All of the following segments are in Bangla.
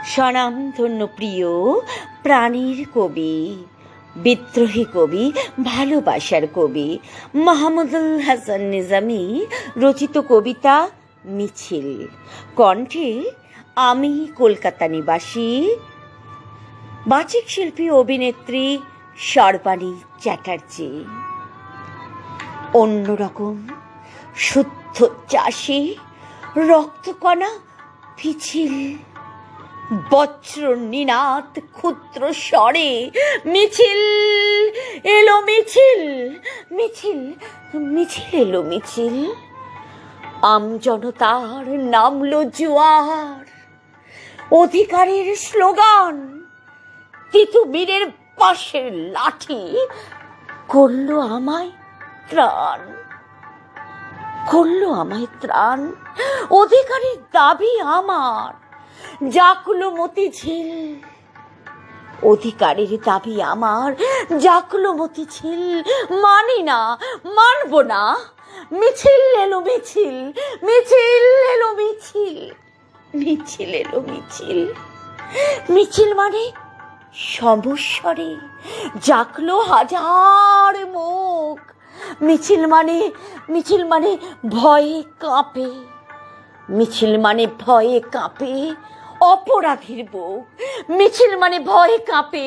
স্বনামধন্য প্রিয় প্রাণীর কবি, বিদ্রোহী কবি, ভালোবাসার কবি মাহমুদুল হাসান নিজামী রচিত কবিতা মিছিল, কণ্ঠে আমি কলকাতা নিবাসী বাচিক শিল্পী অভিনেত্রী সর্বাণী চ্যাটার্জি। অন্যরকম শুদ্ধ চাষি রক্তকণা পিছিল, বজ্র নিনাদ ক্ষুদ্র স্বরে মিছিল এলো, মিছিল মিছিল মিছিল এলো, মিছিল আমজনতার নামলো জোয়ার, অধিকারের স্লোগান তিতুমিরের পাশের লাঠি করলো আমায় ত্রাণ, করলো আমায় ত্রাণ। অধিকারের দাবি আমার, জাগলো মতিঝিল, অধিকারের দাবি আমার, জাগলো মতিঝিল। মানি না, মানব না, মিছিল এলো, মিছিল মিছিল এলো, মিছিল মিছিল এলো, মিছিল। মিছিল মানে সমস্বরে জাগলো হাজার মুখ, মিছিল মানে ভয়ে কাঁপে, মিছিল মানে ভয়ে কাঁপে অপরাধীর বুক, মিছিল মানে ভয়ে কাঁপে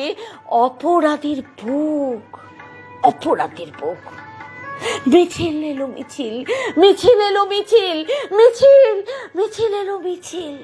অপরাধীর বুক, অপরাধীর বুক। মিছিল এলো, মিছিল মিছিল এলো, মিছিল মিছিল মিছিল এলো, মিছিল।